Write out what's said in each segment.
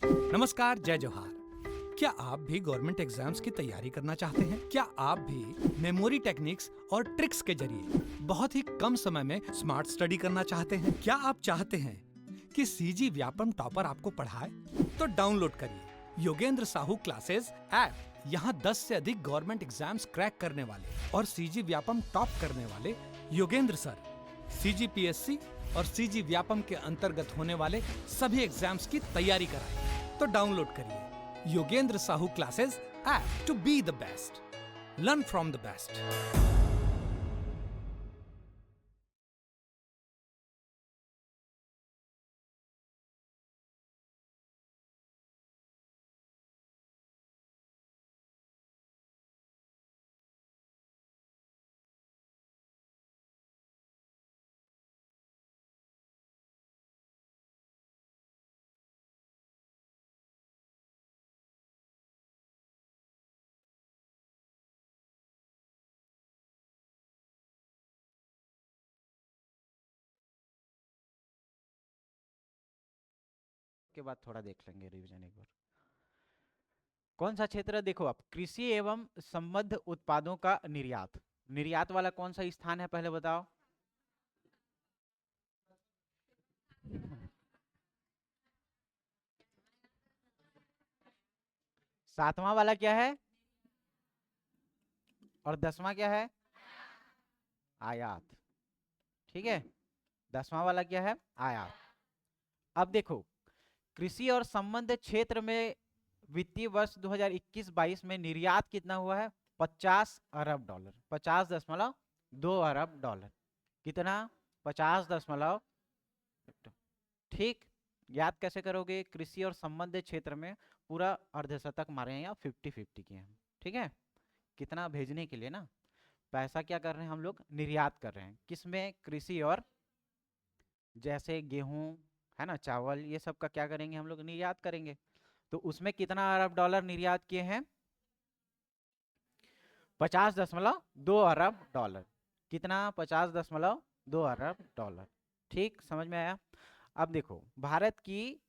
नमस्कार, जय जोहार। क्या आप भी गवर्नमेंट एग्जाम्स की तैयारी करना चाहते हैं? क्या आप भी मेमोरी टेक्निक्स और ट्रिक्स के जरिए बहुत ही कम समय में स्मार्ट स्टडी करना चाहते हैं? क्या आप चाहते हैं कि सीजी व्यापम टॉपर आपको पढ़ाए? तो डाउनलोड करिए योगेंद्र साहू क्लासेस ऐप। यहाँ 10 से अधिक गवर्नमेंट एग्जाम्स क्रैक करने वाले और सीजी व्यापम टॉप करने वाले योगेंद्र सर सीजीपीएससी और सीजी व्यापम के अंतर्गत होने वाले सभी एग्जाम्स की तैयारी कराएं। तो डाउनलोड करिए Yogendra Sahu classes app to be the best, learn from the best. के बाद थोड़ा देख लेंगे रिवीजन एक बार। कौन सा क्षेत्र, देखो आप, कृषि एवं संबद्ध उत्पादों का निर्यात। निर्यात वाला कौन सा स्थान है पहले बताओ। सातवां वाला क्या है और 10वां क्या है? आयात। ठीक है, 10वां वाला क्या है? आयात। अब देखो, कृषि और संबद्ध क्षेत्र में वित्तीय वर्ष 2021-22 में निर्यात कितना हुआ है? 50 अरब डॉलर, 50.2 अरब डॉलर। कितना? 50. ठीक, याद कैसे करोगे? कृषि और संबद्ध क्षेत्र में पूरा अर्धशतक मारे हैं या 50-50 किए हैं। ठीक है, कितना भेजने के लिए ना, पैसा क्या कर रहे हैं हम लोग? निर्यात कर रहे हैं। किसमें? कृषि और, जैसे गेहूं है ना, चावल, ये सब का क्या करेंगे हम लोग? निर्यात करेंगे। तो उसमें कितना अरब डॉलर निर्यात किए हैं? 50.2 अरब डॉलर। कितना? 50.2 अरब डॉलर। ठीक, समझ में आया? अब देखो, भारत की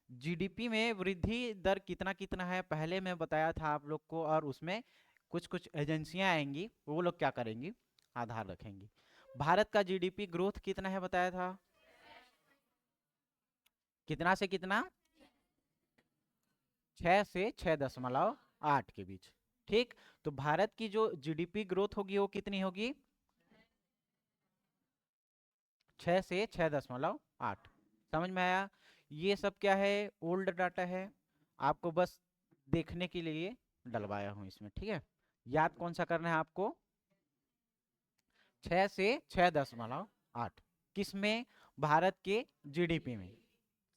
जीडीपी में वृद्धि दर कितना कितना है पहले मैं बताया था आप लोग को, और उसमें कुछ कुछ एजेंसियां आएंगी, वो लोग क्या करेंगी? आधार रखेंगी। भारत का जीडीपी ग्रोथ कितना है बताया था? कितना से कितना? 6 से 6.8 के बीच। ठीक, तो भारत की जो जीडीपी ग्रोथ होगी वो कितनी होगी? 6 से 6.8। समझ में आया? ये सब क्या है? ओल्ड डाटा है, आपको बस देखने के लिए डलवाया हूं इसमें। ठीक है, याद कौन सा करना है आपको? 6 से 6.8। किस में? भारत के जीडीपी में।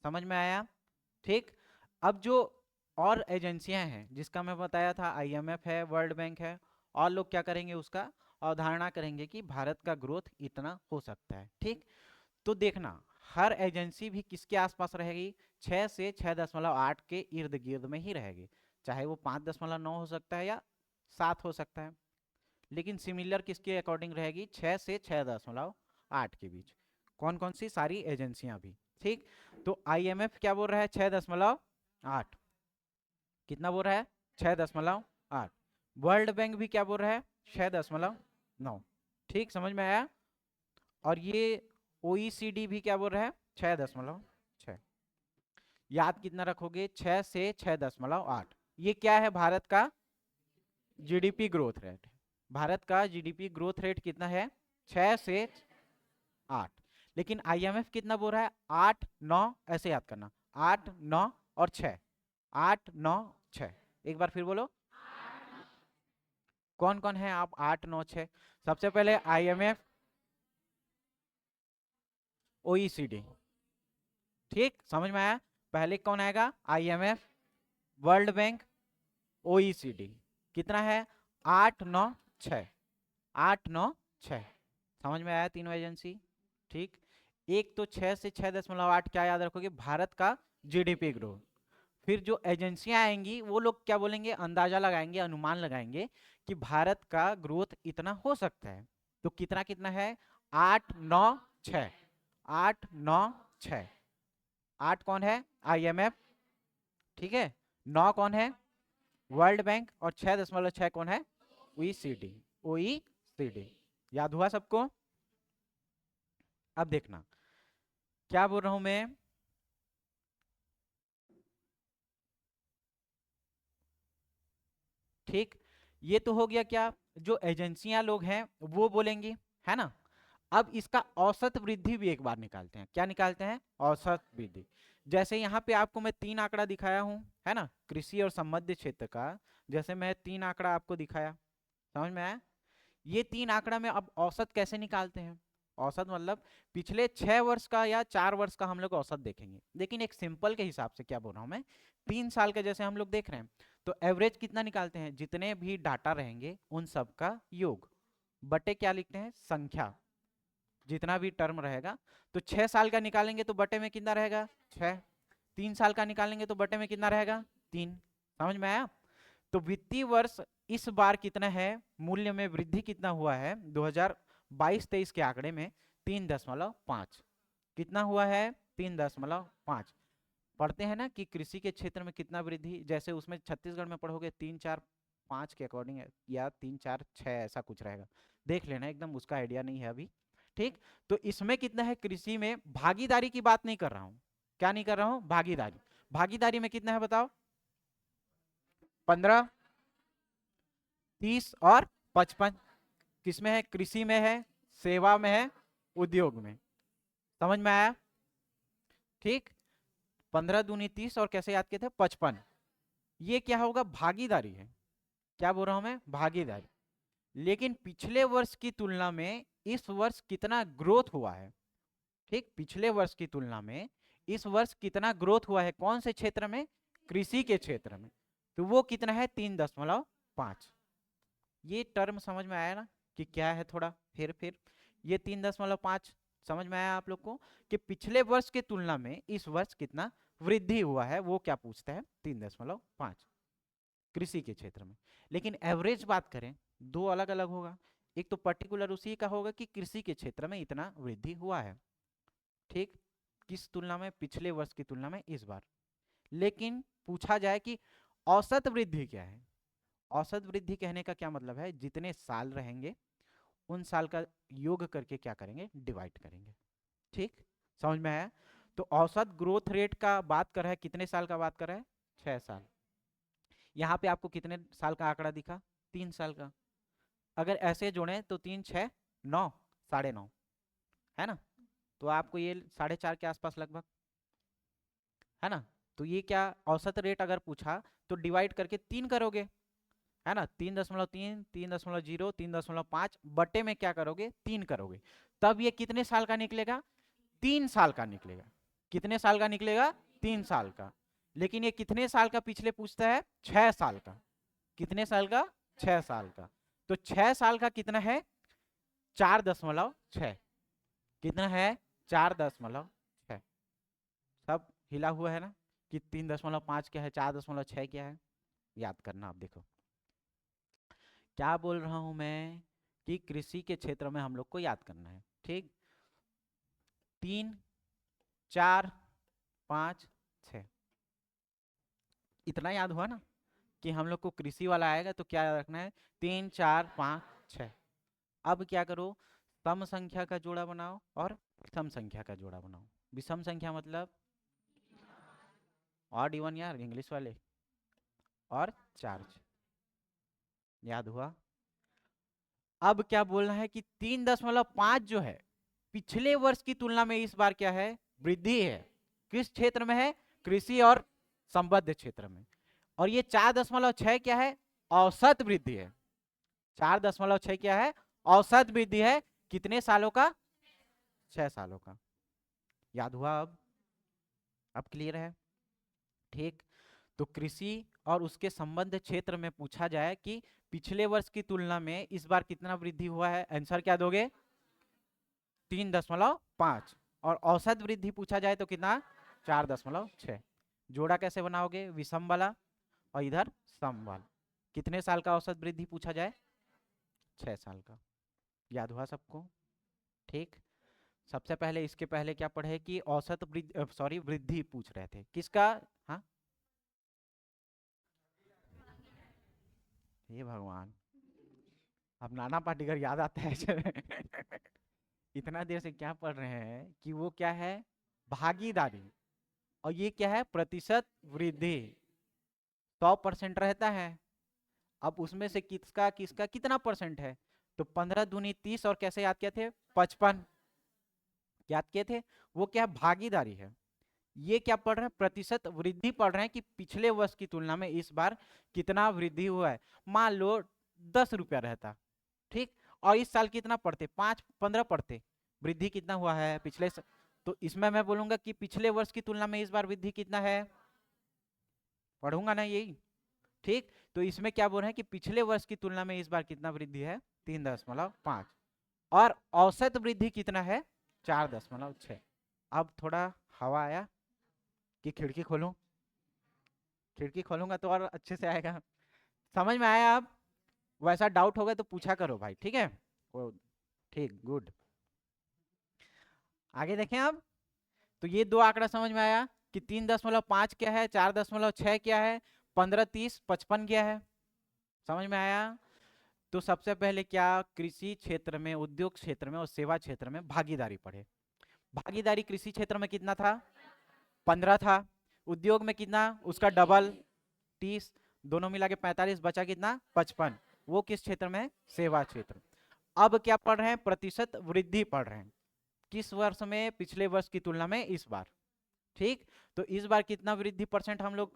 समझ में आया? ठीक, अब जो और एजेंसियां हैं जिसका मैं बताया था, आईएमएफ है, वर्ल्ड बैंक है, और लोग क्या करेंगे? उसका अवधारणा करेंगे कि भारत का ग्रोथ इतना हो सकता है। ठीक, तो देखना, हर एजेंसी भी किसके आसपास रहेगी? 6 से 6.8 के इर्द गिर्द में ही रहेगी। चाहे वो 5.9 हो सकता है या 7 हो सकता है, लेकिन सिमिलर किसके अकॉर्डिंग रहेगी? 6 से 6.8 के बीच। कौन कौन सी? सारी एजेंसियां भी। ठीक, तो आईएमएफ क्या बोल रहा है? 6.8। कितना बोल रहा है? 6.8। वर्ल्ड बैंक भी क्या बोल रहा है? 6.9। ठीक, समझ में आया? और ये ओईसीडी भी क्या बोल रहा है? 6.6। याद कितना रखोगे? 6 से 6.8। ये क्या है? भारत का जीडीपी ग्रोथ रेट। भारत का जीडीपी ग्रोथ रेट कितना है? 6 से 8। लेकिन आईएमएफ कितना बोल रहा है? 8, 9, ऐसे याद करना, 8, 9 और 6। 8, 9, 6। एक बार फिर बोलो, कौन कौन है आप? 8, 9, 6। सबसे पहले आईएमएफ, ओईसीडी। ठीक, समझ में आया? पहले कौन आएगा? IMF, world bank, OECD. कितना है? 8, 9, 6। 8, 9, 6। समझ में आया तीनों एजेंसी? ठीक, एक तो 6 से 6.8 क्या याद रखोगे? भारत का जीडीपी ग्रोथ। फिर जो एजेंसियां आएंगी वो लोग क्या बोलेंगे? अंदाजा लगाएंगे, अनुमान लगाएंगे कि भारत का ग्रोथ इतना हो सकता है। तो कितना कितना है? 8, 9, 6। 8, 9, 6। 8 कौन है? आईएमएफ, ठीक है, 9 कौन है, वर्ल्ड बैंक, और 6.6 कौन है, OECD। OECD याद हुआ सबको। अब देखना क्या बोल रहा हूं मैं, ठीक। ये तो हो गया क्या, जो एजेंसियां लोग हैं वो बोलेंगी, है ना। अब इसका औसत वृद्धि भी एक बार निकालते हैं, क्या निकालते हैं, औसत वृद्धि। जैसे यहाँ पे आपको मैं 3 आंकड़ा दिखाया हूं, है ना, कृषि और संबद्ध क्षेत्र का, जैसे मैं 3 आंकड़ा आपको दिखाया, समझ में आया। ये 3 आंकड़ा में अब औसत कैसे निकालते हैं, औसत मतलब पिछले 6 वर्ष का या 4 वर्ष का हम लोग औसत देखेंगे, लेकिन एक सिंपल के हिसाब से क्या बोल रहा हूं मैं, 3 साल का जैसे हम लोग देख रहे हैं, तो एवरेज कितना निकालते हैं, जितने भी डाटा रहेंगे उन सब का योग बटे क्या लिखते हैं, संख्या, जितना भी टर्म रहेगा। तो 6 साल का निकालेंगे तो बटे में कितना रहेगा, 6। 3 साल का निकालेंगे तो बटे में कितना रहेगा, 3। समझ में आया। तो वित्तीय वर्ष इस बार कितना है, मूल्य में वृद्धि कितना हुआ है 2022-23 के आंकड़े में, 3.5। कितना हुआ है, 3.5। पढ़ते हैं ना कि कृषि के क्षेत्र में कितना वृद्धि, जैसे उसमें छत्तीसगढ़ में पढ़ोगे 3-4-5 के अकॉर्डिंग या 3-4-6 ऐसा कुछ रहेगा, देख लेना, एकदम उसका आइडिया नहीं है अभी, ठीक। तो इसमें कितना है, कृषि में भागीदारी की बात नहीं कर रहा हूं, क्या नहीं कर रहा हूं, भागीदारी। भागीदारी में कितना है बताओ, 15, 30 और 55। किसमें है, कृषि में है, सेवा में है, उद्योग में। समझ में आया, ठीक। 15 दूनी 30 और कैसे याद किए थे, 55। ये क्या होगा, भागीदारी है, क्या बोल रहा हूं मैं, भागीदारी। लेकिन पिछले वर्ष की तुलना में इस वर्ष कितना ग्रोथ हुआ है, ठीक, पिछले वर्ष की तुलना में इस वर्ष कितना ग्रोथ हुआ है, कौन से क्षेत्र में, कृषि के क्षेत्र में, तो वो कितना है, 3.5। ये टर्म समझ में आया ना कि क्या है, थोड़ा फिर ये 3.5 समझ में आया आप लोग को, कि पिछले वर्ष की तुलना में इस वर्ष कितना वृद्धि हुआ है, वो क्या पूछता है, 3.5 कृषि के क्षेत्र में। लेकिन एवरेज बात करें, दो अलग अलग होगा, एक तो पर्टिकुलर उसी का होगा कि कृषि के क्षेत्र में इतना वृद्धि हुआ है, ठीक, किस तुलना में, पिछले वर्ष की तुलना में इस बार। लेकिन पूछा जाए कि औसत वृद्धि क्या है, औसत वृद्धि कहने का क्या मतलब है, जितने साल रहेंगे उन साल का योग करके क्या करेंगे, डिवाइड करेंगे, ठीक। समझ में आया। तो औसत ग्रोथ रेट का बात कर रहा है, कितने साल का बात कर रहा है, 6 साल। यहाँ पे आपको कितने साल का आंकड़ा दिखा, 3 साल का। अगर ऐसे जोड़े तो 3 6 9, 9.5, है ना। तो आपको ये 4.5 के आसपास लगभग, है ना। तो ये क्या, औसत रेट अगर पूछा तो डिवाइड करके 3 करोगे, है ना, 3.3, 3.0, 3.5 बटे में क्या करोगे, 3 करोगे, तब ये कितने साल का निकलेगा, 3 साल का निकलेगा। कितने साल का निकलेगा, 3 साल का। लेकिन ये कितने साल का पिछले पूछता है, 6 साल का। कितने साल का, 6 साल का। तो 6 साल का कितना है, 4.6। कितना है, 4.6। सब हिला हुआ है ना, कि 3.5 क्या है, 4.6 क्या है, याद करना। आप देखो क्या बोल रहा हूं मैं, कि कृषि के क्षेत्र में हम लोग को याद करना है, ठीक। 3 4 5 6, इतना याद हुआ ना, कि हम लोग को कृषि वाला आएगा तो क्या याद रखना है, 3 4 5 6। अब क्या करो, सम संख्या का जोड़ा बनाओ और विषम संख्या का जोड़ा बनाओ। विषम संख्या मतलब ऑड इवन यार, इंग्लिश वाले, और चार्ज, याद हुआ। अब क्या बोलना है कि 3.5 जो है पिछले वर्ष की तुलना में इस बार क्या है, वृद्धि है। किस क्षेत्र में है, कृषि और संबद्ध क्षेत्र में। और ये 4.6 क्या है, औसत वृद्धि है। 4.6 क्या है, औसत वृद्धि है, कितने सालों का, 6 सालों का। याद हुआ। अब क्लियर है, ठीक। तो कृषि और उसके संबद्ध क्षेत्र में पूछा जाए कि पिछले वर्ष की तुलना में इस बार कितना वृद्धि हुआ है, आंसर क्या दोगे, 3.5। और औसत वृद्धि पूछा जाए तो कितना, 4.6। जोड़ा कैसे बनाओगे, विषम वाला और इधर सम वाला। कितने साल का औसत वृद्धि पूछा जाए, 6 साल का। याद हुआ सबको, ठीक। सबसे पहले इसके पहले क्या पढ़े कि औसत वृद्धि पूछ रहे थे किसका, हाँ हे भगवान, अब नाना पाटेकर याद आता है। इतना देर से क्या पढ़ रहे हैं कि वो क्या है, भागीदारी, और ये क्या है, प्रतिशत वृद्धि। 100% रहता है, अब उसमें से किसका किसका कितना परसेंट है, तो 15 दूनी 30, और कैसे याद किए थे, 55 याद किए थे। वो क्या है, भागीदारी है। ये क्या पढ़ रहे हैं, प्रतिशत वृद्धि पढ़ रहे हैं कि पिछले वर्ष की तुलना में इस बार कितना वृद्धि हुआ है। मान लो 10 रुपया रहता, ठीक, और इस साल कितना पढ़ते, 5-15 पढ़ते, वृद्धि कितना हुआ है पिछले तो इसमें मैं बोलूंगा कि पिछले वर्ष की तुलना में इस बार वृद्धि कितना है, पढ़ूंगा ना यही, ठीक। तो इसमें क्या बोल रहे हैं कि पिछले वर्ष की तुलना में इस बार कितना वृद्धि है, 3.5, और औसत वृद्धि कितना है, 4.6। अब थोड़ा हवा आया कि खिड़की खोलूं, खिड़की खोलूंगा तो और अच्छे से आएगा। समझ में आया? अब वैसा डाउट होगा तो पूछा करो भाई, ठीक है, वो ठीक, गुड। आगे देखें अब, तो ये दो आंकड़ा समझ में आया कि 3.5 क्या है, 4.6 क्या है, 15, 30, 55 क्या है, समझ में आया? तो सबसे पहले क्या, कृषि क्षेत्र में, उद्योग क्षेत्र में और सेवा क्षेत्र में भागीदारी पढ़े। भागीदारी कृषि क्षेत्र में कितना था, 15 था, उद्योग में कितना, उसका डबल 30, दोनों मिला के 45, बचा कितना, 55। वो किस क्षेत्र में, सेवा क्षेत्र। अब क्या पढ़ रहे हैं, प्रतिशत वृद्धि पढ़ रहे हैं, किस वर्ष में, पिछले वर्ष की तुलना में इस बार, ठीक। तो इस बार कितना वृद्धि परसेंट हम लोग,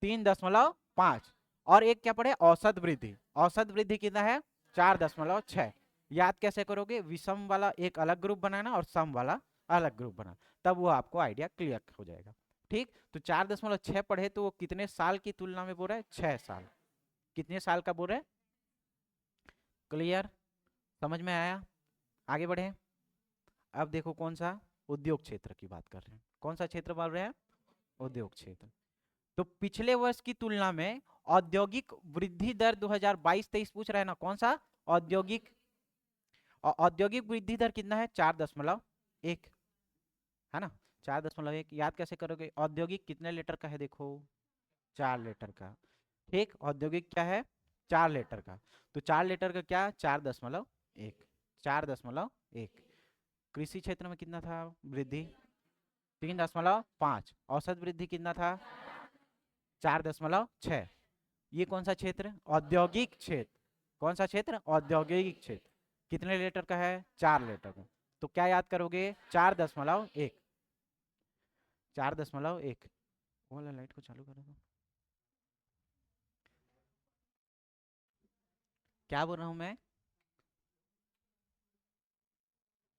3.5, और एक क्या पढ़े, औसत वृद्धि। औसत वृद्धि कितना है, 4.6। याद कैसे करोगे, विषम वाला एक अलग ग्रुप बनाना और सम वाला अलग ग्रुप बनाना, तब वो आपको आइडिया क्लियर हो जाएगा, ठीक। तो 4.6 पढ़े तो वो कितने साल की तुलना में बोल रहा है, 6 साल। कितने साल का बोल रहे हैं, क्लियर, समझ में आया? आगे बढ़े। अब देखो कौन सा, उद्योग क्षेत्र की बात कर रहे हैं, कौन सा क्षेत्र बोल रहे हैं, उद्योग क्षेत्र। तो पिछले वर्ष की तुलना में औद्योगिक वृद्धि दर 2022-23 पूछ रहा है ना, कौन सा, औद्योगिक, औद्योगिक वृद्धि दर कितना है, 4.1 है ना, 4.1। याद कैसे करोगे, औद्योगिक कितने लीटर का है, देखो 4 लीटर का, ठीक। औद्योगिक क्या है, 4 लीटर का, तो 4 लीटर का क्या, 4.1, 4.1। कृषि क्षेत्र में कितना था वृद्धि, 3.5। औसत वृद्धि कितना था, 4.6। ये कौन सा क्षेत्र, औद्योगिक क्षेत्र। कौन सा क्षेत्र, औद्योगिक क्षेत्र। कितने लीटर का है, 4 लीटर का। तो क्या याद करोगे, 4.1, 4.1। वाला लाइट को चालू करो, क्या बोल रहा हूं मैं,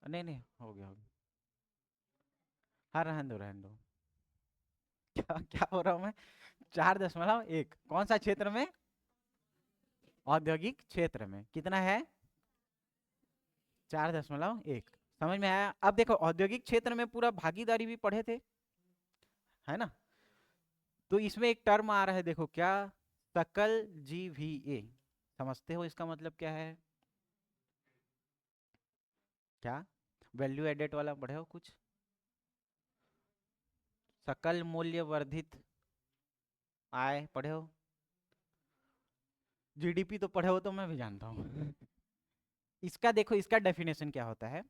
नहीं नहीं, हो गया हो गया, हाँ रहने दो रहने दो। क्या क्या बोल रहा हूं मैं, 4.1 कौन सा क्षेत्र में, औद्योगिक क्षेत्र में कितना है, 4.1। समझ में आया? अब देखो औद्योगिक क्षेत्र में पूरा भागीदारी भी पढ़े थे, है ना। तो इसमें एक टर्म आ रहा है, देखो क्या, सकल जीवीए। समझते हो इसका मतलब क्या है, क्या, वैल्यू एडेड वाला पढ़े हो कुछ, सकल मूल्य वर्धित आय पढ़े हो, जीडीपी तो पढ़े हो, तो मैं भी जानता हूँ। इसका देखो, इसका डेफिनेशन क्या होता है,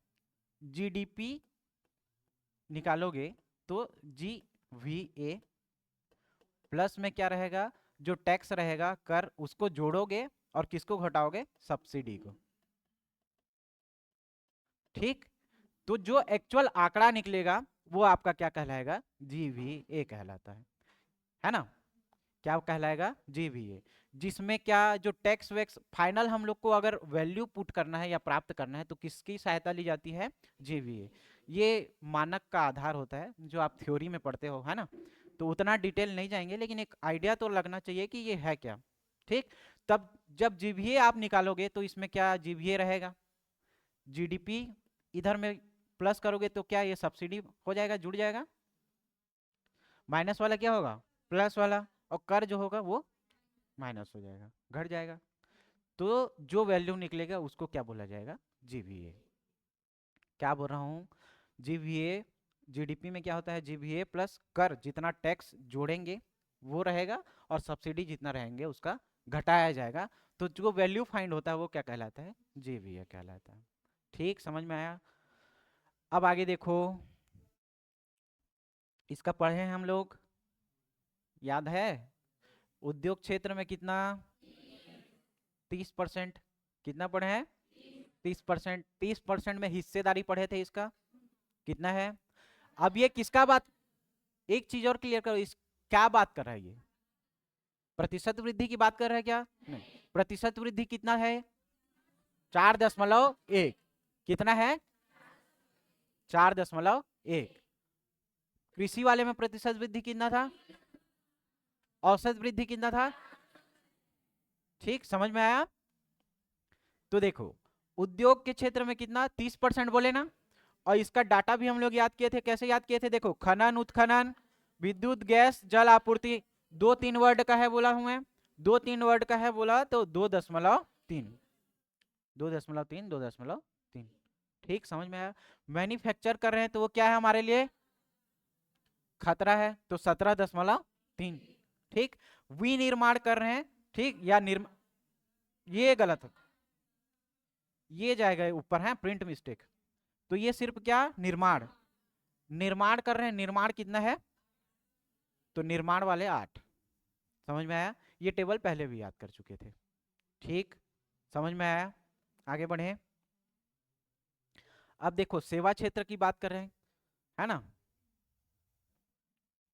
जीडीपी निकालोगे तो जी वी ए प्लस में क्या रहेगा, जो टैक्स रहेगा, कर, उसको जोड़ोगे और किसको घटाओगे, सब्सिडी को, ठीक। तो जो एक्चुअल आंकड़ा निकलेगा वो आपका क्या कहलाएगा, जीवीए कहलाता है ना। क्या कहलाएगा, जीवीए। जिसमें क्या, जो टैक्स वैक्स फाइनल हम लोग को अगर वैल्यू पुट करना है या प्राप्त करना है तो किसकी सहायता ली जाती है, जीवीए। ये मानक का आधार होता है जो आप थ्योरी में पढ़ते हो, है ना। तो उतना डिटेल नहीं जाएंगे, लेकिन एक आइडिया तो लगना चाहिए कि ये है क्या, ठीक। तब जब जीवीए आप निकालोगे तो इसमें क्या, जीवीए रहेगा, जीडीपी इधर में प्लस करोगे तो क्या, ये सब्सिडी हो जाएगा, जुड़ जाएगा, माइनस वाला क्या होगा, प्लस वाला, और कर जो होगा वो माइनस हो जाएगा, घट जाएगा। तो जो वैल्यू निकलेगा उसको क्या बोला जाएगा, जीवीए। क्या बोल रहा हूँ, जीवीए, जीडीपी में क्या होता है, जीवीए प्लस कर, जितना टैक्स जोड़ेंगे वो रहेगा, और सब्सिडी जितना रहेंगे उसका घटाया जाएगा, तो जो वैल्यू फाइंड होता है वो क्या कहलाता है, जेवीए कहलाता है। ठीक, समझ में आया। अब आगे देखो, इसका पढ़े हैं हम लोग, याद है, उद्योग क्षेत्र में कितना, 30%। कितना पढ़े हैं, 30%। 30% में हिस्सेदारी पढ़े थे, इसका कितना है। अब ये किसका बात, एक चीज और क्लियर करो, इस क्या बात कर रहा है ये, प्रतिशत वृद्धि की बात कर रहा है क्या, नहीं। प्रतिशत वृद्धि कितना है, 4.1। कितना है, 4.1। कृषि वाले में प्रतिशत वृद्धि कितना था, औसत वृद्धि कितना था। ठीक, समझ में आया। तो देखो, उद्योग के क्षेत्र में कितना, 30% बोले ना, और इसका डाटा भी हम लोग याद किए थे, कैसे याद किए थे, देखो, खनन, उत्खनन, विद्युत, गैस, जल आपूर्ति, 2-3 वर्ड का है बोला हूं मैं, 2-3 वर्ड का है बोला तो 2.3, 2.3, 2.3। ठीक, समझ में आया। मैन्युफैक्चर कर रहे हैं तो वो क्या है हमारे लिए, खतरा है, तो 17.3। ठीक, विनिर्माण कर रहे हैं, ठीक, या ये गलत है, ये जाएगा ऊपर, है प्रिंट मिस्टेक। तो ये सिर्फ क्या, निर्माण, निर्माण कर रहे हैं, निर्माण कितना है, तो निर्माण वाले 8। समझ में आया, ये टेबल पहले भी याद कर चुके थे। ठीक, समझ में आया। आगे बढ़े, अब देखो सेवा क्षेत्र की बात कर रहे हैं, है ना।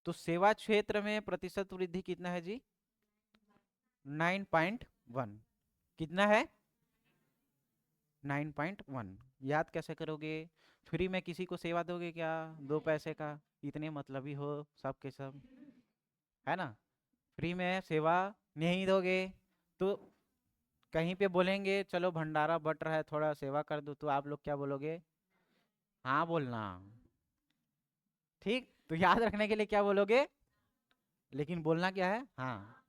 तो सेवा क्षेत्र में प्रतिशत वृद्धि कितना है जी, 9.1। कितना है, 9.1। याद कैसे करोगे, फ्री में किसी को सेवा दोगे क्या, 2 पैसे का, इतने मतलबी हो सब के सब, है ना। फ्री में सेवा नहीं दोगे, तो कहीं पे बोलेंगे चलो भंडारा बट रहा है थोड़ा सेवा कर दो, तो आप लोग क्या बोलोगे, हाँ बोलना। ठीक, तो याद रखने के लिए क्या बोलोगे, लेकिन बोलना क्या है, हाँ।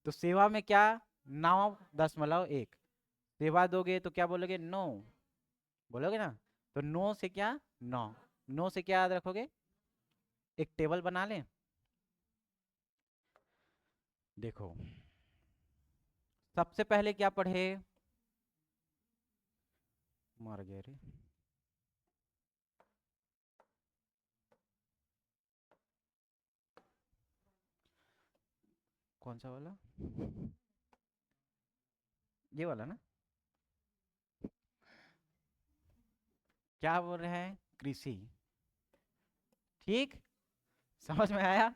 तो सेवा में क्या, 9.1। सेवा दोगे तो क्या बोलोगे, नो, बोलोगे ना। तो नो से क्या, 9, नो से क्या याद रखोगे, एक टेबल बना लें। देखो, सबसे पहले क्या पढ़े, मर गए रे, कौन सा वाला, ये वाला ना, क्या बोल रहे हैं, कृषि। ठीक, समझ में आया।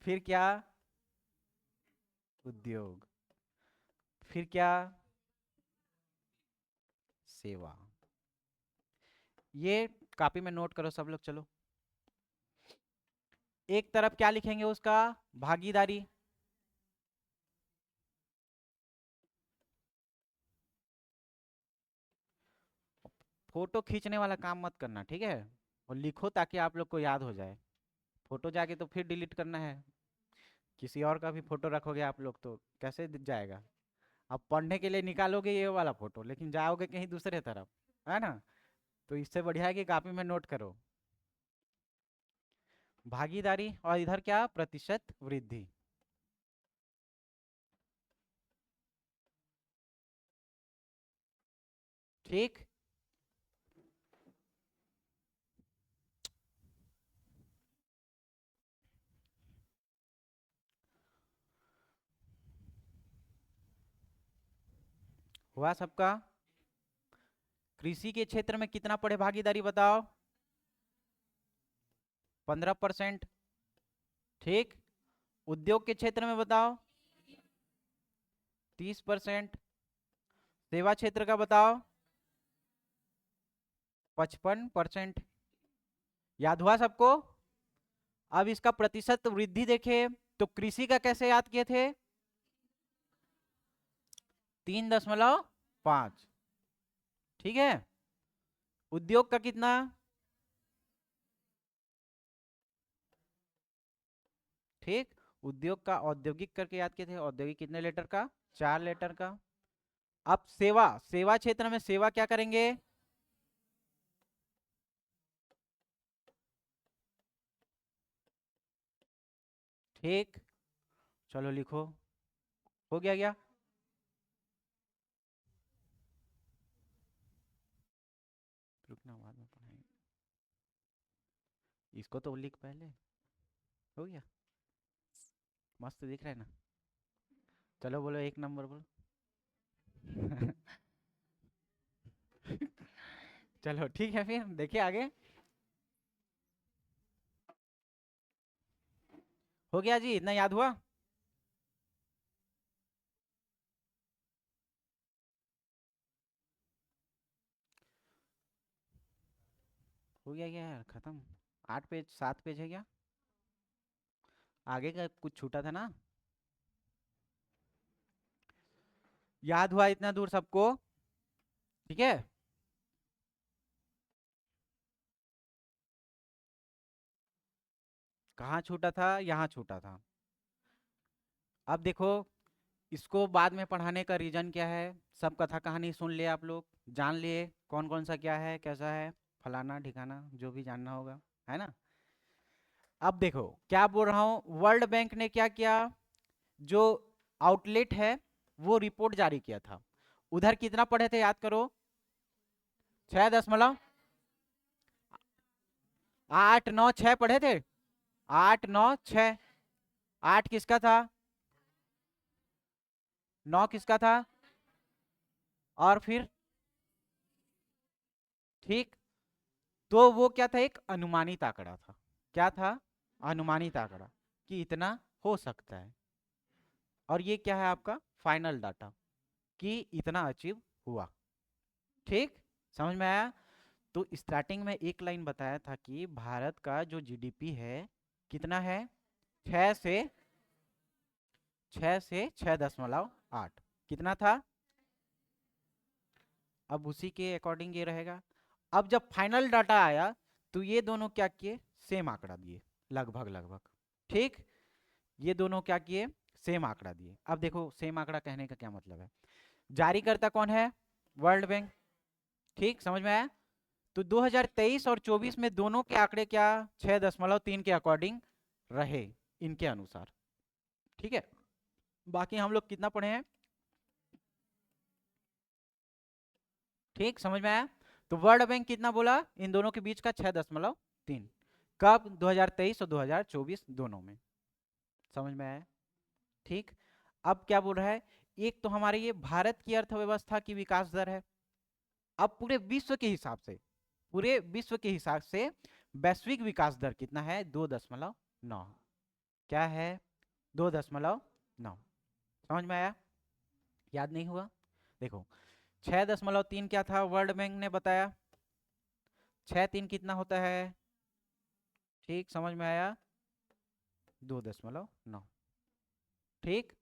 फिर क्या, उद्योग, फिर क्या, सेवा। ये कॉपी में नोट करो सब लोग, चलो। एक तरफ क्या लिखेंगे उसका, भागीदारी, फोटो खींचने वाला काम मत करना, ठीक है, और लिखो ताकि आप लोग को याद हो जाए। फोटो जाके तो फिर डिलीट करना है, किसी और का भी फोटो रखोगे आप लोग तो कैसे जाएगा। अब पढ़ने के लिए निकालोगे ये वाला फोटो, लेकिन जाओगे कहीं दूसरे तरफ, है ना। तो इससे बढ़िया है कि कॉपी में नोट करो, भागीदारी, और इधर क्या, प्रतिशत वृद्धि। ठीक, हुआ सबका। कृषि के क्षेत्र में कितना पड़े भागीदारी बताओ, 15%। ठीक, उद्योग के क्षेत्र में बताओ, 30%। सेवा क्षेत्र का बताओ, 55%। याद हुआ सबको। अब इसका प्रतिशत वृद्धि देखे, तो कृषि का कैसे याद किए थे, 3.5। ठीक है, उद्योग का कितना, ठीक, उद्योग का औद्योगिक करके याद किए थे, औद्योगिक कितने लेटर का, 4 लेटर का। अब सेवा, सेवा क्षेत्र में सेवा क्या करेंगे, ठीक, चलो लिखो, हो गया क्या? रुकना, बाद में पढ़ाएंगे, इसको तो लिख पहले। हो गया, मस्त दिख रहा है ना? चलो बोलो, एक नंबर बोलो। चलो ठीक है, फिर देखिए आगे। हो गया जी, इतना याद हुआ? हो गया क्या यार, खत्म? 8 पेज 7 पेज है क्या? आगे का कुछ छूटा था ना? याद हुआ इतना दूर सबको? ठीक है। कहाँ छूटा था? यहाँ छूटा था। अब देखो, इसको बाद में पढ़ाने का रीजन क्या है? सब कथा कहानी सुन लिए आप लोग, जान लिए कौन कौन सा क्या है, कैसा है, फलाना ठिकाना, जो भी जानना होगा, है ना? अब देखो क्या बोल रहा हूँ, वर्ल्ड बैंक ने क्या किया, जो आउटलेट है वो रिपोर्ट जारी किया था। उधर कितना पढ़े थे, याद करो? 6.896 पढ़े थे। 896। 8 किसका था? 9 किसका था? और फिर, ठीक, तो वो क्या था, एक अनुमानित आंकड़ा था। क्या था? अनुमानित आंकड़ा, कि इतना हो सकता है। और ये क्या है आपका फाइनल डाटा, कि इतना अचीव हुआ। ठीक, समझ में आया? तो स्टार्टिंग में एक लाइन बताया था कि भारत का जो जीडीपी है कितना है, 6 से 6.8 कितना था। अब उसी के अकॉर्डिंग ये रहेगा। अब जब फाइनल डाटा आया तो ये दोनों क्या किए, सेम आंकड़ा दिए, लगभग लगभग। ठीक, ये दोनों क्या किए, सेम आंकड़ा दिए। अब देखो सेम आंकड़ा कहने का क्या मतलब है, जारीकर्ता कौन है, वर्ल्ड बैंक। ठीक, समझ में आया? तो 2023 और 24 में दोनों के आंकड़े क्या, 6.3 के अकॉर्डिंग रहे, इनके अनुसार। ठीक है, बाकी हम लोग कितना पढ़े हैं? ठीक, समझ में आया? तो वर्ल्ड बैंक कितना बोला, इन दोनों के बीच का 6.3। कब? 2023 और 2024 दोनों में। समझ में आया? ठीक, अब क्या बोल रहा है, एक तो हमारे ये भारत की अर्थव्यवस्था की विकास दर है। अब पूरे विश्व के हिसाब से, पूरे विश्व के हिसाब से वैश्विक विकास दर कितना है, 2.9। क्या है? 2.9। समझ में आया? याद नहीं हुआ? देखो 6.3 क्या था, वर्ल्ड बैंक ने बताया। 6 3 कितना होता है? ठीक, समझ में आया? 2.9। ठीक,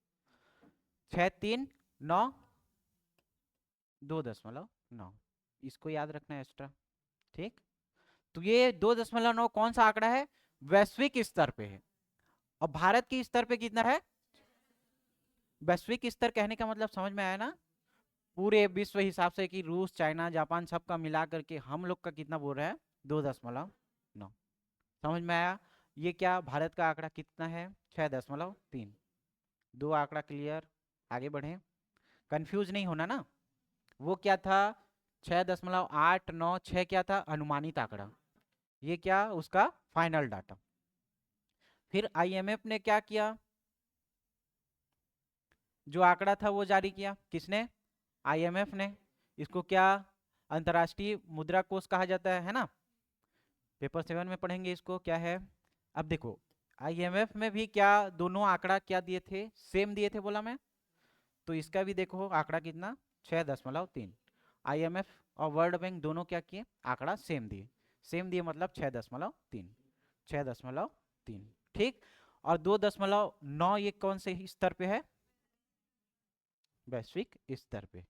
6 3 9, 2.9, इसको याद रखना है एक्स्ट्रा। ठीक, तो ये 2.9 कौन सा आंकड़ा है, वैश्विक स्तर पे है। और भारत के स्तर पे कितना है? वैश्विक स्तर कहने का मतलब समझ में आया ना, पूरे विश्व हिसाब से, कि रूस चाइना जापान सबका मिला करके हम लोग का कितना बोल रहा है, 2.9। समझ में आया? ये क्या, भारत का आंकड़ा कितना है, 6.3। दो आंकड़ा क्लियर, आगे बढ़े, कंफ्यूज नहीं होना ना। वो क्या था, 6.896 क्या था, अनुमानित आंकड़ा। ये क्या, उसका फाइनल डाटा। फिर आईएमएफ ने क्या किया, जो आंकड़ा था वो जारी किया। किसने? आईएमएफ ने। इसको क्या, अंतर्राष्ट्रीय मुद्रा कोष कहा जाता है ना? पेपर 7 में पढ़ेंगे इसको, क्या है। अब देखो आईएमएफ में भी क्या, दोनों आंकड़ा क्या दिए थे, सेम दिए थे बोला मैं। तो इसका भी देखो आंकड़ा कितना, 6.3। आईएमएफ और वर्ल्ड बैंक दोनों क्या किए, आंकड़ा सेम दिए। सेम दिए मतलब 6.3। 6.3। ठीक, और 2.9 ये कौन से स्तर पे है, वैश्विक स्तर पे।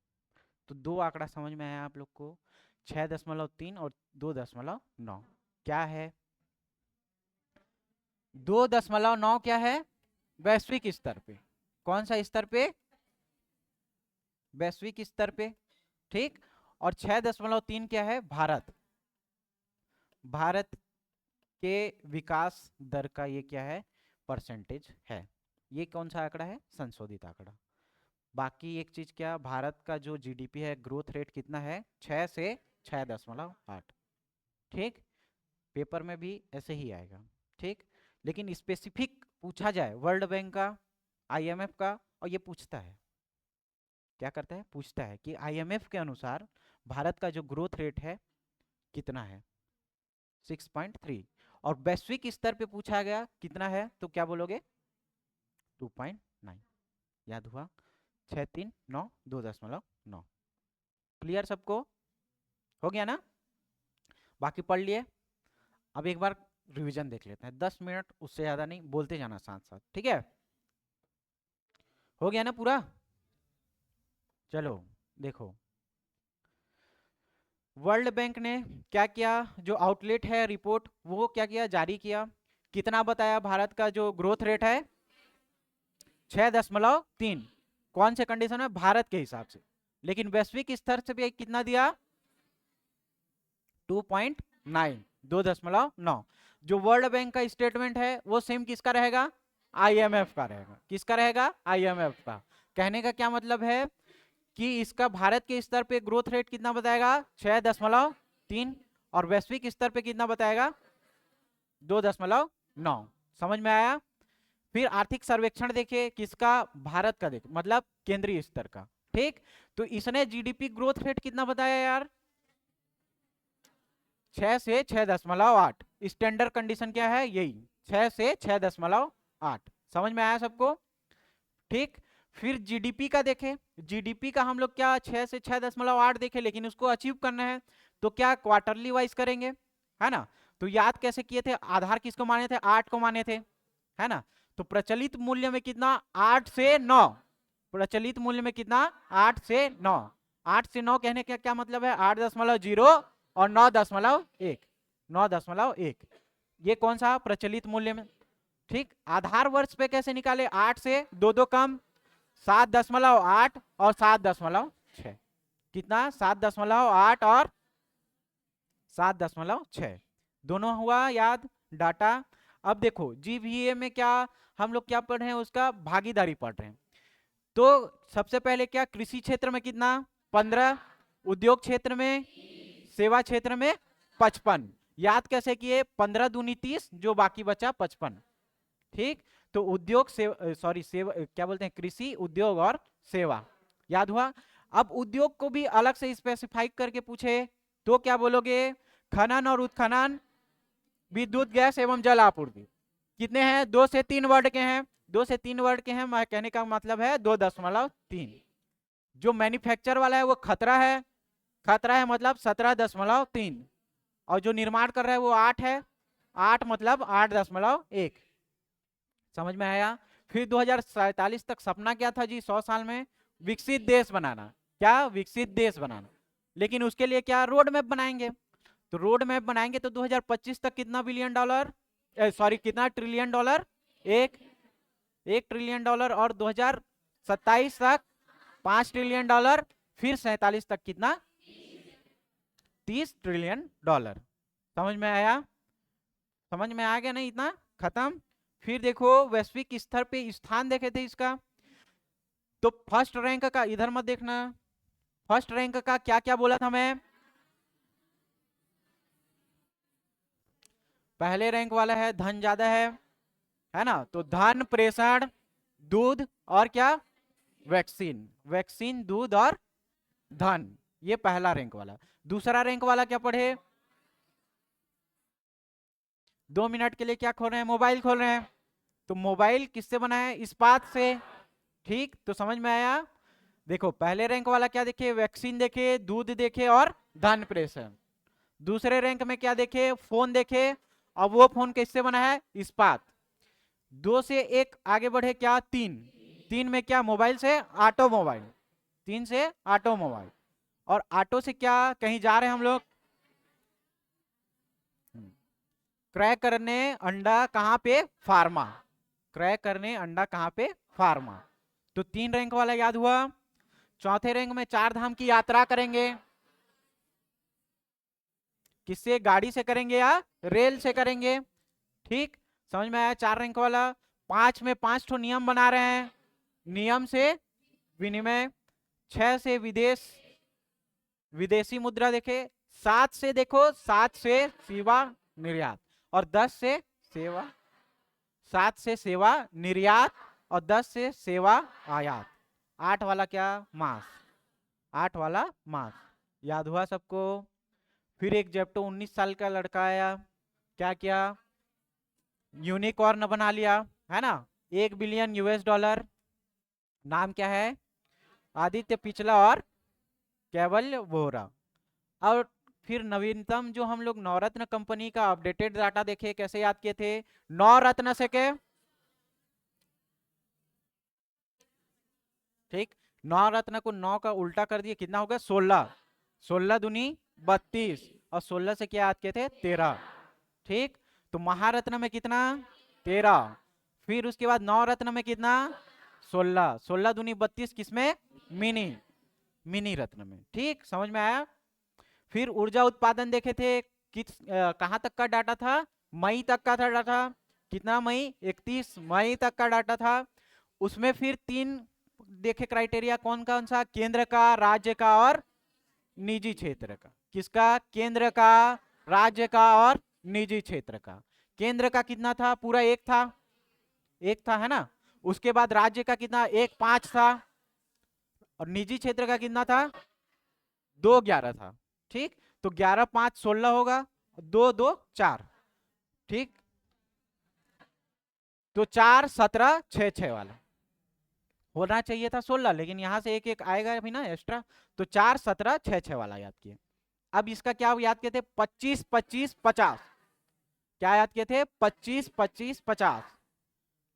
तो दो आंकड़ा समझ में आया आप लोग को, 6.3 और 2.9। क्या है, 2.9 क्या है, वैश्विक स्तर पे। कौन सा स्तर पे, वैश्विक स्तर पे। ठीक, और 6.3 क्या है, भारत, भारत के विकास दर का ये क्या है, परसेंटेज है। ये कौन सा आंकड़ा है, संशोधित आंकड़ा। बाकी एक चीज क्या, भारत का जो जीडीपी है ग्रोथ रेट कितना है, 6 से 6.8। ठीक, पेपर में भी ऐसे ही आएगा। ठीक, लेकिन स्पेसिफिक पूछा जाए वर्ल्ड बैंक का, आईएमएफ का, और ये पूछता है, क्या करता है, पूछता है कि आईएमएफ के अनुसार भारत का जो ग्रोथ रेट है कितना है, 6.3, और वैश्विक स्तर पे पूछा गया कितना है, तो क्या बोलोगे, 2.9। याद हुआ, 639 2.9। क्लियर सबको, हो गया ना, बाकी पढ़ लिए। अब एक बार रिवीजन देख लेते हैं, 10 मिनट, उससे ज्यादा नहीं, बोलते जाना साथ साथ, ठीक है, हो गया ना पूरा। चलो देखो, वर्ल्ड बैंक ने क्या किया, जो आउटलेट है रिपोर्ट, वो क्या किया, जारी किया, कितना बताया, भारत का जो ग्रोथ रेट है 6.3। कौन से कंडीशन में, भारत के हिसाब से, लेकिन वैश्विक स्तर से भी कितना दिया, 2.9, 2.9। जो वर्ल्ड बैंक का स्टेटमेंट है वो सेम किसका रहेगा, आईएमएफ का रहेगा। किसका रहेगा, आईएमएफ का। कहने का क्या मतलब है कि इसका भारत के स्तर पे ग्रोथ रेट कितना बताएगा, 6.3, और वैश्विक स्तर पे कितना बताएगा, 2.9। समझ में आया। फिर आर्थिक सर्वेक्षण देखिए किसका, भारत का, देखिए मतलब केंद्रीय स्तर का। ठीक, तो इसने जीडीपी ग्रोथ रेट कितना बताया यार, 6 से 6.8। स्टैंडर्ड कंडीशन क्या है, यही 6 से 6.8। समझ में आया सबको। ठीक, फिर जीडीपी का देखें, जीडीपी का हम लोग क्या 6 से 6.8 देखे, लेकिन उसको अचीव करना है तो क्या क्वार्टरली वाइज करेंगे, है ना। तो याद कैसे किए थे, आधार किसको माने थे, 8 को माने थे, है ना। तो प्रचलित मूल्य में कितना, 8 से 9, प्रचलित मूल्य में कितना, 8 से 9। 8 से 9 कहने का क्या मतलब है, 8.0 और 9.1, 9.1, ये कौन सा प्रचलित मूल्य में। ठीक, आधार वर्ष पे कैसे निकाले, 8 से 2 कम, 7.8 और 7.6, कितना, 7.8 और 7.6, दोनों हुआ याद डाटा। अब देखो जीवीए में क्या हम लोग क्या पढ़ रहे हैं, उसका भागीदारी पढ़ रहे हैं। तो सबसे पहले क्या, कृषि क्षेत्र में कितना, 15, उद्योग क्षेत्र में, सेवा क्षेत्र में 55। याद कैसे किए, 15 दूनी 30, जो बाकी बचा 55। ठीक, तो उद्योग सेवा क्या बोलते हैं, कृषि, उद्योग और सेवा, याद हुआ। अब उद्योग को भी अलग से स्पेसिफाई करके पूछे तो क्या बोलोगे, खनन और उत्खनन, विद्युत, गैस एवं जल आपूर्ति। कितने हैं, 2 से 3 वर्ड के हैं, 2 से 3 वर्ड के हैं, मैं कहने का मतलब है 2.3। जो मैन्युफैक्चर वाला है वो खतरा है, खतरा है मतलब 17.3, और जो निर्माण कर रहा है वो 8 है, 8 मतलब 8.1। समझ में आया। फिर 2047 तक सपना क्या था जी, 100 साल में विकसित देश बनाना, क्या, विकसित देश बनाना। लेकिन उसके लिए क्या, रोड मैप बनाएंगे। तो रोड मैप बनाएंगे तो 2025 तक कितना बिलियन डॉलर, सॉरी कितना ट्रिलियन डॉलर, 1 ट्रिलियन डॉलर, और 2027 तक 5 ट्रिलियन डॉलर, फिर 47 तक कितना, 30 ट्रिलियन डॉलर। समझ में आया, समझ में आ गया नहीं, इतना खत्म। फिर देखो वैश्विक स्तर पे स्थान देखे थे इसका, तो फर्स्ट रैंक का, इधर मत देखना, फर्स्ट रैंक का क्या क्या बोला था मैं, पहले रैंक वाला है धन ज्यादा है ना, तो धन, प्रेषण, दूध और क्या, वैक्सीन, वैक्सीन, दूध और धन, ये पहला रैंक वाला। दूसरा रैंक वाला क्या पढ़े, 2 मिनट के लिए क्या खोल रहे हैं, मोबाइल खोल रहे हैं। तो मोबाइल किससे बना है, इस्पात से। ठीक, तो समझ में आया। देखो पहले रैंक वाला क्या देखे, वैक्सीन देखे, दूध देखे और धन प्रेषण। दूसरे रैंक में क्या देखे, फोन देखे, और वो फोन किससे बना है, इस्पात। 2 से 1 आगे बढ़े क्या, 3, 3 में क्या, मोबाइल से ऑटोमोबाइल, 3 से ऑटोमोबाइल, और ऑटो से क्या, कहीं जा रहे हैं हम लोग, क्रय करने अंडा कहाँ पे, फार्मा, क्रय करने अंडा कहाँ पे, फार्मा। तो 3 रैंक वाला याद हुआ। चौथे रैंक में 4 धाम की यात्रा करेंगे, किससे, गाड़ी से करेंगे या रेल से करेंगे। ठीक, समझ में आया 4 रैंक वाला। 5 में 5 ठो नियम बना रहे हैं, नियम से विनिमय, 6 से विदेशी मुद्रा देखे, 7 से देखो 7 से सेवा निर्यात, और 10 से सेवा, 7 से सेवा निर्यात और 10 से सेवा आयात। 8 वाला क्या, मास, 8 वाला मास। याद हुआ सबको? फिर एक जेप्टो 19 साल का लड़का आया, क्या किया, यूनिकॉर्न बना लिया, है ना, $1 बिलियन। नाम क्या है, आदित्य पिछला और केवल वोरा। और फिर नवीनतम जो हम लोग नवरत्न कंपनी का अपडेटेड डाटा देखे, कैसे याद किए थे, नवरत्न से के, ठीक, नवरत्न को 9 का उल्टा कर दिए, कितना हो गया, 16, 16 दूनी 32, और 16 से क्या याद किए थे, 13, ठीक। तो महारत्न में कितना, 13, फिर उसके बाद नवरत्न में कितना, 16, 16 दूनी 32, किसमें, मिनी रत्न में, ठीक, समझ में आया। फिर ऊर्जा उत्पादन देखे थे, कहां तक का डाटा था, मई तक का था डाटा, कितना मई, 31 मई तक का डाटा था। उसमें फिर 3 देखे क्राइटेरिया, कौन कौन सा, केंद्र का, राज्य का और निजी क्षेत्र का। किसका, केंद्र का, राज्य का और निजी क्षेत्र का। केंद्र का कितना था, पूरा एक था, है ना। उसके बाद राज्य का कितना, 1.5 था, और निजी क्षेत्र का कितना था, 2.11 था, ठीक। तो 11, 5, 16 होगा, 2, 2, 4, ठीक। तो 4, 17, 6, 6 वाला होना चाहिए था 16, लेकिन यहां से एक एक आएगा अभी ना एक्स्ट्रा, तो 4, 17, 6, 6 वाला याद किए। अब इसका क्या याद किए थे, 25, 25, 50, क्या याद किए थे, 25, 25, 50,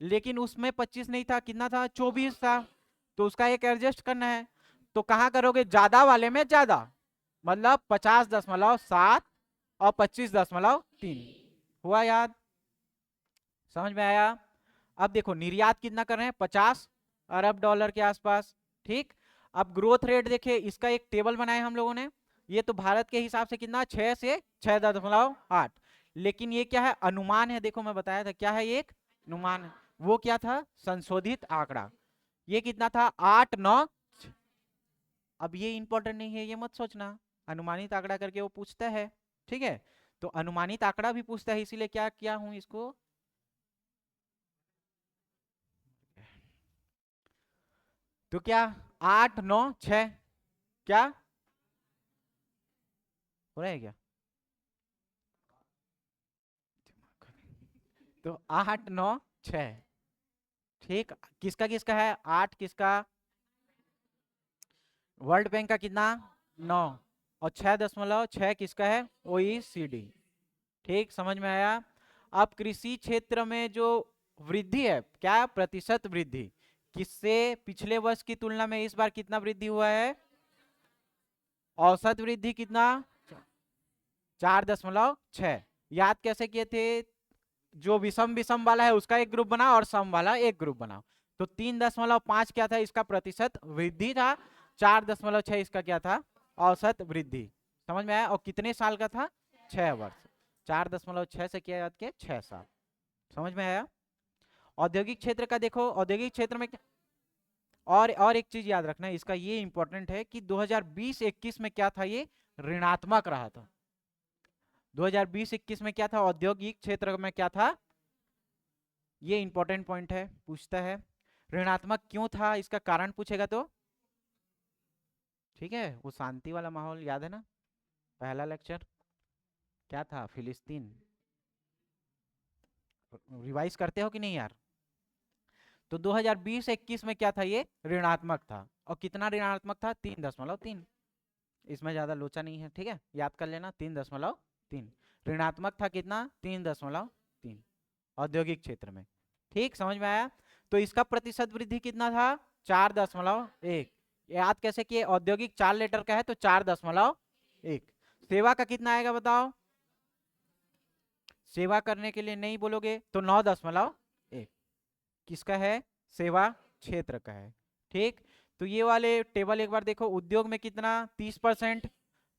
लेकिन उसमें 25 नहीं था, कितना था, 24 था, तो उसका एक एडजस्ट करना है। तो कहां करोगे, ज्यादा वाले में ज्यादा, मतलब 50.7 और 25.3 हुआ, याद, समझ में आया। अब देखो निर्यात कितना कर रहे हैं, $50 अरब के आसपास, ठीक। अब ग्रोथ रेट देखे, इसका एक टेबल बनाए हम लोगों ने, ये तो भारत के हिसाब से कितना, 6 से 6.8, लेकिन ये क्या है, अनुमान है, देखो मैं बताया था क्या है, ये एक अनुमान है। वो क्या था, संशोधित आंकड़ा, ये कितना था, 8, 9। अब ये इंपॉर्टेंट नहीं है, ये मत सोचना, अनुमानित आंकड़ा करके वो पूछता है, ठीक है। तो अनुमानित आंकड़ा भी पूछता है, इसीलिए क्या किया हूं इसको, तो क्या 8, 9, 6, क्या हो रहा है क्या, तो 8, 9, 6, ठीक। किसका किसका है, 8 किसका, वर्ल्ड बैंक का कितना, 9, और 6.6 किसका है, OECD, ठीक, समझ में आया। अब कृषि क्षेत्र में जो वृद्धि है, क्या प्रतिशत वृद्धि, किससे पिछले वर्ष की तुलना में इस बार कितना वृद्धि हुआ है, औसत वृद्धि कितना, 4.6। याद कैसे किए थे, जो विषम विषम वाला है उसका एक ग्रुप बनाओ और सम वाला एक ग्रुप बनाओ। तो 3.5 क्या था, इसका प्रतिशत वृद्धि था, 4.6 इसका क्या था, औसत वृद्धि, समझ में आया। और कितने साल का था, 6 वर्ष, 4.6 से क्या याद किया, 6 साल, समझ में आया। औद्योगिक क्षेत्र का देखो, औद्योगिक क्षेत्र में और एक चीज याद रखना है, इसका ये इंपॉर्टेंट है कि 2020-21 में क्या था, ये ऋणात्मक रहा था। 2020-21 में क्या था, औद्योगिक क्षेत्र में क्या था, ये इंपॉर्टेंट पॉइंट है, पूछता है ऋणात्मक क्यों था, इसका कारण पूछेगा तो, ठीक है। वो शांति वाला माहौल याद है ना, पहला लेक्चर क्या था, फिलिस्तीन, रिवाइज करते हो कि नहीं यार। तो 2020-21 में क्या था, ये ऋणात्मक था, और कितना ऋणात्मक था, 3.3, इसमें ज्यादा लोचा नहीं है, ठीक है, याद कर लेना, 3.3 ऋणात्मक था, कितना, 3.3 औद्योगिक क्षेत्र में, ठीक, समझ में आया। तो इसका प्रतिशत वृद्धि कितना था, 4.1, याद कैसे किए, औद्योगिक 4 लेटर का है तो 4.1। सेवा का कितना आएगा बताओ, सेवा करने के लिए नहीं बोलोगे तो 9.1 किसका है, सेवा क्षेत्र का है, ठीक। तो ये वाले टेबल एक बार देखो, उद्योग में कितना, 30%,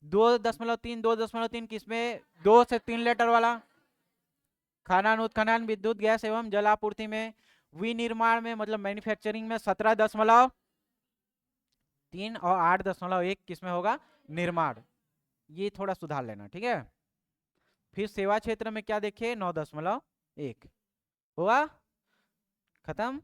2.3, 2.3 किसमें, 2 से 3 लेटर वाला, खनन उत्खनन विद्युत गैस एवं जल आपूर्ति में, विनिर्माण में मतलब मैन्युफैक्चरिंग में 17.1, 3 और 8.1 किसमें होगा, निर्माण। ये थोड़ा सुधार लेना, ठीक है। फिर सेवा क्षेत्र में क्या देखे, 9.1 हुआ, खत्म।